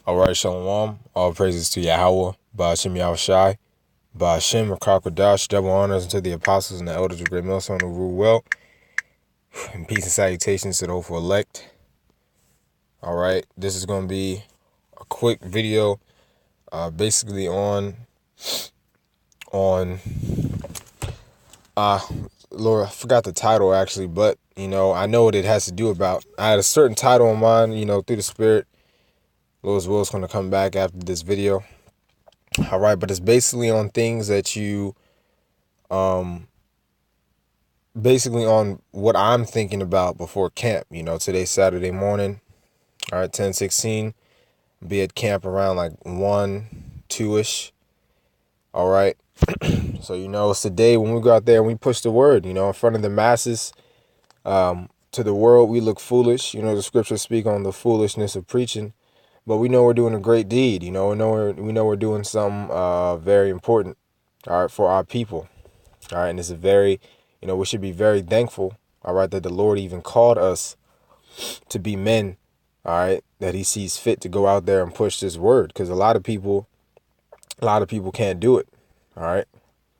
All right, Shalom. All praises to Yahweh, Ba'ashem Yahushai, Ba'ashem Rakakadash, double honors unto the apostles and the elders of Great Millstone who rule well, and peace and salutations to the hopeful elect. All right, this is going to be a quick video, basically on, Lord, I forgot the title actually, but, I know what it has to do about. I had a certain title in mind, through the Spirit. Lord's will is going to come back after this video. All right, but it's basically on things that you, basically on what I'm thinking about before camp. Today's Saturday morning, all right, 10:16, be at camp around like 1, 2-ish. All right. So, it's the day when we go out there and we push the word, in front of the masses. To the world, we look foolish. The scriptures speak on the foolishness of preaching, but we know we're doing a great deed. We know we're doing something very important, all right, for our people. All right. And it's a very, we should be very thankful, all right, that the Lord even called us to be men, all right, that he sees fit to go out there and push this word. Because a lot of people can't do it. All right.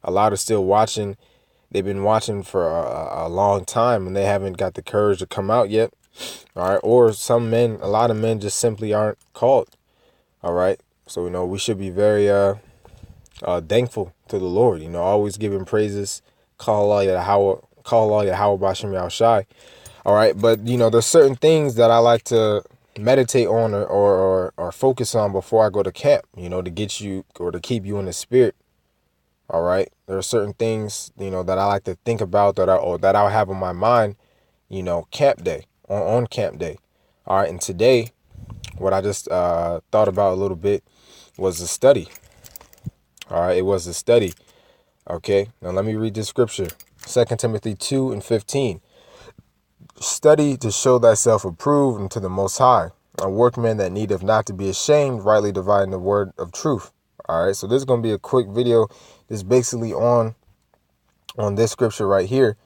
A lot are still watching. They've been watching for a long time and they haven't got the courage to come out yet. All right. Or a lot of men just simply aren't called. All right. So, we should be very thankful to the Lord, always giving praises. Call all Yahweh B'Shem Yahushai. All right. But, there's certain things that I like to meditate on or focus on before I go to camp, to get you or to keep you in the spirit. All right. There are certain things, that I like to think about that I'll have on my mind, camp day, on camp day. All right. And today, what I just thought about a little bit was a study. All right. It was a study. Okay. Now let me read this scripture. 2 Timothy 2:15. Study to show thyself approved unto the Most High, a workman that needeth not to be ashamed, rightly dividing the word of truth. All right. So this is going to be a quick video. This is basically on this scripture right here.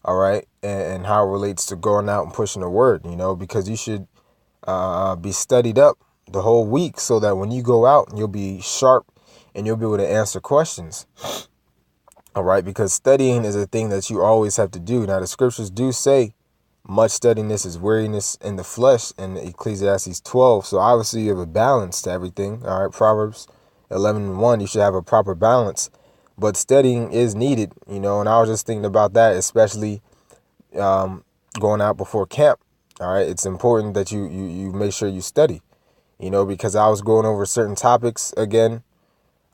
All right. And how it relates to going out and pushing the word, because you should be studied up the whole week so that when you go out, you'll be sharp and you'll be able to answer questions. All right. Because studying is a thing that you always have to do. Now, the scriptures do say much steadiness is weariness in the flesh in Ecclesiastes 12. So obviously you have a balance to everything. All right. Proverbs 11:1, you should have a proper balance. But studying is needed, and I was just thinking about that, especially going out before camp. All right. It's important that you make sure you study, because I was going over certain topics again.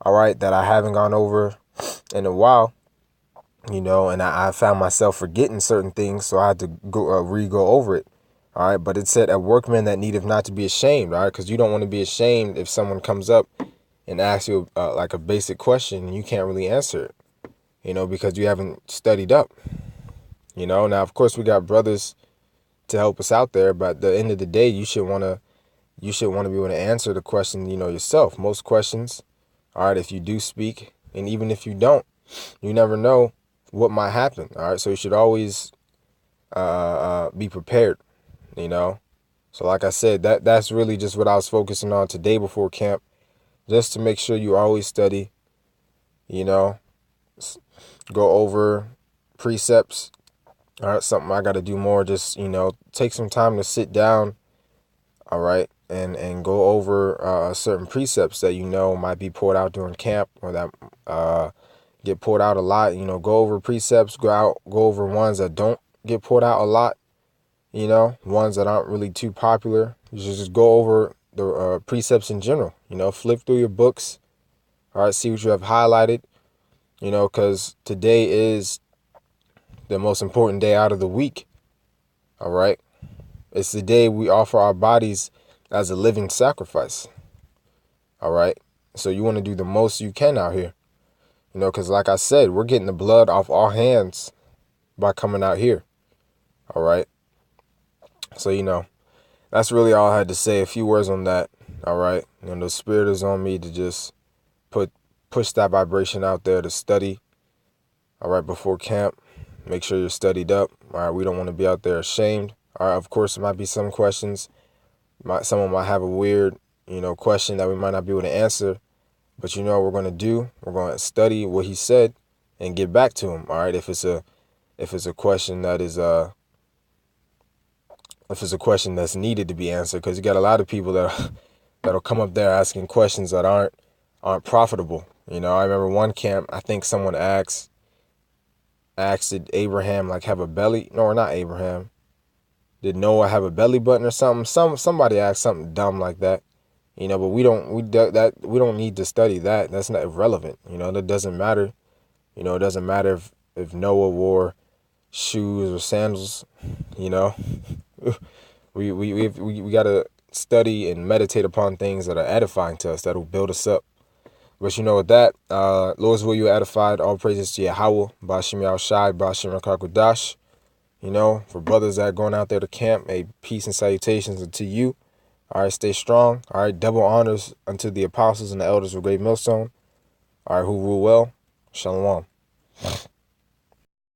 All right. That I haven't gone over in a while, and I found myself forgetting certain things. So I had to go over it. All right. But it said a workman that needeth not to be ashamed. All right. Because you don't want to be ashamed if someone comes up and ask you like a basic question and you can't really answer it, because you haven't studied up, Now, of course, we got brothers to help us out there, but at the end of the day, you should want to be able to answer the question, yourself. Most questions, all right, if you do speak, and even if you don't, you never know what might happen. All right. So you should always be prepared, So like I said, that's really just what I was focusing on today before camp. Just to make sure you always study, go over precepts. All right, something I got to do more. Just, take some time to sit down. All right. And go over certain precepts that, might be poured out during camp or that get poured out a lot. Go over precepts, go over ones that don't get poured out a lot, ones that aren't really too popular. You should just go over the precepts in general, flip through your books. All right. See what you have highlighted, because today is the most important day out of the week. All right. It's the day we offer our bodies as a living sacrifice. All right. So you want to do the most you can out here, because like I said, we're getting the blood off our hands by coming out here. All right. So, that's really all I had to say. A few words on that. All right. The spirit is on me to just push that vibration out there to study. All right. Before camp, make sure you're studied up. All right. We don't want to be out there ashamed. All right. Of course, there might be some questions. Someone might have a weird, question that we might not be able to answer. But you know what we're going to do? We're going to study what he said and get back to him. All right. If it's a question that is if it's a question that's needed to be answered, because you got a lot of people that'll come up there asking questions that aren't profitable. I remember one camp. I think someone asked did Abraham like have a belly? No, or not Abraham. Did Noah have a belly button or something? Somebody asked something dumb like that. But we don't need to study that. That's not irrelevant. That doesn't matter. It doesn't matter if Noah wore shoes or sandals. You know, we gotta study and meditate upon things that are edifying to us, that'll build us up. But with that, Lord's will you edified. All praises to Yahweh, Bashim Yahweh Shai, Bashim Rakakwadash. For brothers that are going out there to camp, a peace and salutations unto you. All right, stay strong. All right, double honors unto the apostles and the elders of Great Millstone. All right, who rule well. Shalom.